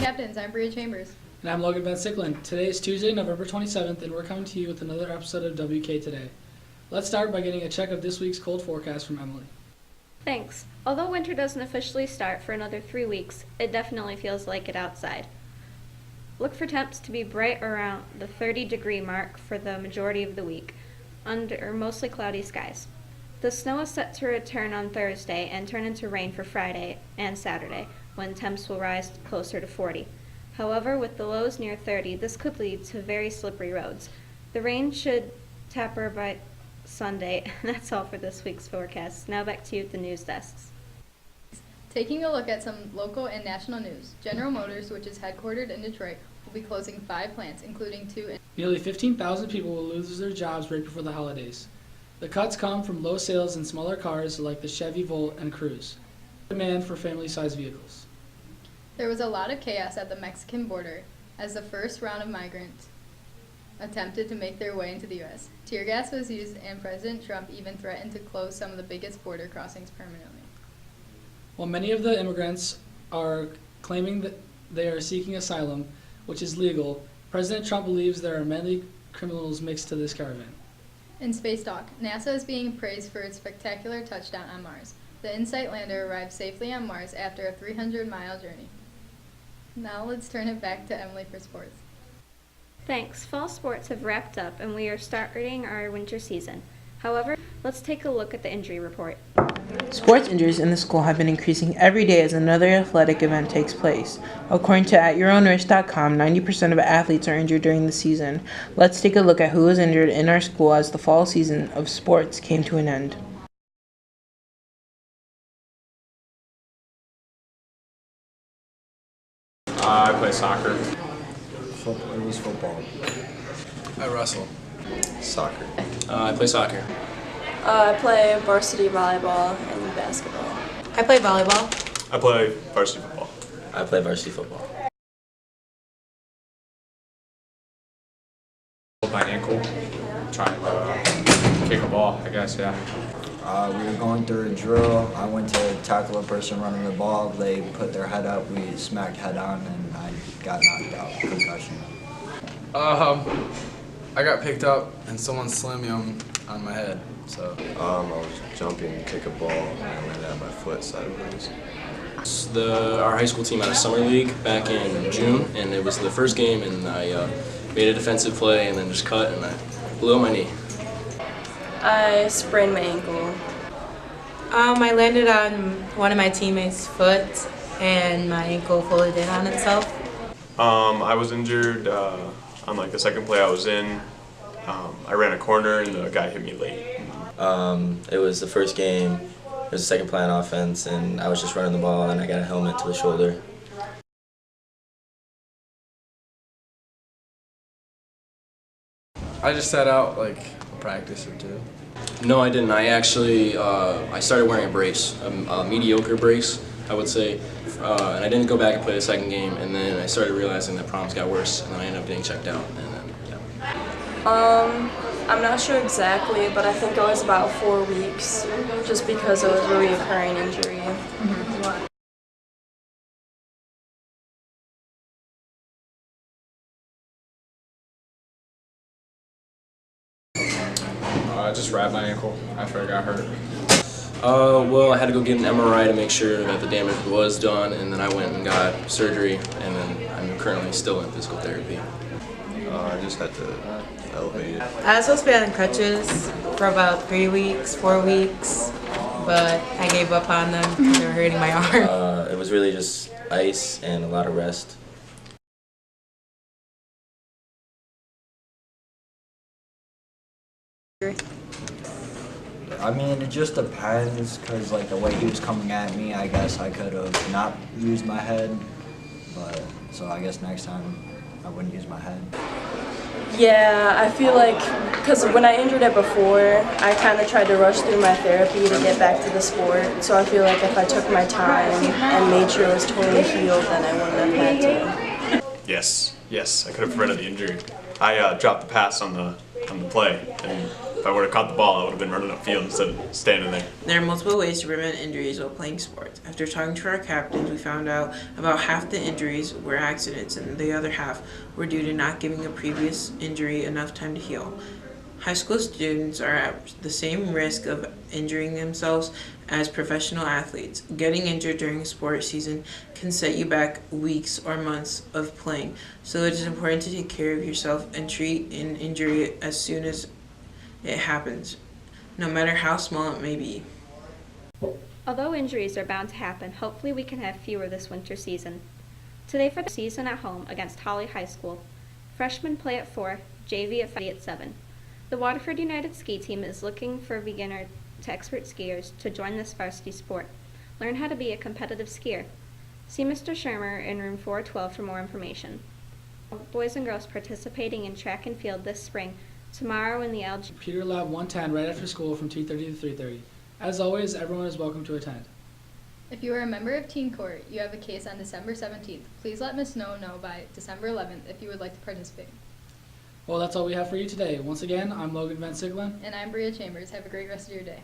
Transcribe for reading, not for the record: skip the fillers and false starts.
Captains, I'm Bria Chambers. And I'm Logan Van Sickland. Today is Tuesday, November 27th, and we're coming to you with another episode of WK Today. Let's start by getting a check of this week's cold forecast from Emily. Thanks. Although winter doesn't officially start for another 3 weeks, it definitely feels like it outside. Look for temps to be bright around the 30-degree mark for the majority of the week, under mostly cloudy skies. The snow is set to return on Thursday and turn into rain for Friday and Saturday, when temps will rise closer to 40. However, with the lows near 30, this could lead to very slippery roads. The rain should taper by Sunday. That's all for this week's forecast. Now back to you at the news desks. Taking a look at some local and national news, General Motors, which is headquartered in Detroit, will be closing 5 plants, including 2 in Nearly 15,000 people will lose their jobs right before the holidays. The cuts come from low sales in smaller cars like the Chevy Volt and Cruze. Demand for family-sized vehicles. There was a lot of chaos at the Mexican border as the first round of migrants attempted to make their way into the U.S. Tear gas was used, and President Trump even threatened to close some of the biggest border crossings permanently. While many of the immigrants are claiming that they are seeking asylum, which is legal, President Trump believes there are many criminals mixed to this caravan. In space talk, NASA is being praised for its spectacular touchdown on Mars. The InSight lander arrived safely on Mars after a 300-mile journey. Now let's turn it back to Emily for sports. Thanks. Fall sports have wrapped up and we are starting our winter season. However, let's take a look at the injury report. Sports injuries in the school have been increasing every day as another athletic event takes place. According to AtYourOwnRisk.com, 90% of athletes are injured during the season. Let's take a look at who was injured in our school as the fall season of sports came to an end. I play soccer. It was football. I wrestle. Soccer. I play soccer. I play varsity volleyball and basketball. I play volleyball. I play varsity football. I play varsity football. My ankle. Trying to kick a ball, I guess, yeah. We were going through a drill. I went to tackle a person running the ball. They put their head up. We smacked head on, and I got knocked out. Concussion. I got picked up, and someone slammed me on my head. So. I was jumping to kick a ball, and I landed on my foot sideways. Our high school team had a summer league back in June, and it was the first game, and I made a defensive play and then just cut, and I blew out my knee. I sprained my ankle. I landed on one of my teammates' foot, and my ankle folded in on itself. I was injured on like the second play I was in. I ran a corner, and the guy hit me late. It was the first game. It was the second play on offense, and I was just running the ball, and I got a helmet to the shoulder. I just sat out like a practice or 2. No, I didn't. I actually I started wearing a brace, a mediocre brace, I would say, and I didn't go back and play the second game. And then I started realizing that problems got worse, and then I ended up getting checked out. And then, yeah. I'm not sure exactly, but I think it was about 4 weeks, just because it was a recurring injury. I just wrapped my ankle after I got hurt. Well, I had to go get an MRI to make sure that the damage was done, and then I went and got surgery, and then I'm currently still in physical therapy. I just had to elevate it. I was supposed to be on crutches for about 3 weeks, 4 weeks, but I gave up on them because they were hurting my arm. It was really just ice and a lot of rest. I mean, it just depends, because like the way he was coming at me, I guess I could have not used my head, but so I guess next time I wouldn't use my head. Yeah, I feel like, because when I injured it before, I kind of tried to rush through my therapy to get back to the sport, so I feel like if I took my time and made sure it was totally healed, then I wouldn't have had to. Yes, I could have prevented the injury. I dropped the pass on the play, and if I would have caught the ball, I would have been running upfield instead of standing there. There are multiple ways to prevent injuries while playing sports. After talking to our captains, we found out about half the injuries were accidents and the other half were due to not giving a previous injury enough time to heal. High school students are at the same risk of injuring themselves as professional athletes. Getting injured during a sports season can set you back weeks or months of playing, so it is important to take care of yourself and treat an injury as soon as it happens, no matter how small it may be. Although injuries are bound to happen, hopefully we can have fewer this winter season. Today for the season at home against Holly High School. Freshmen play at 4, JV at 7. The Waterford United ski team is looking for beginner to expert skiers to join this varsity sport. Learn how to be a competitive skier. See Mr. Shermer in room 412 for more information. Boys and girls participating in track and field this spring, tomorrow in the LG. Computer Lab 110 right after school from 2:30 to 3:30. As always, everyone is welcome to attend. If you are a member of Teen Court, you have a case on December 17th. Please let Ms. Snow know by December 11th if you would like to participate. Well, that's all we have for you today. Once again, I'm Logan Van Sicklen. And I'm Bria Chambers. Have a great rest of your day.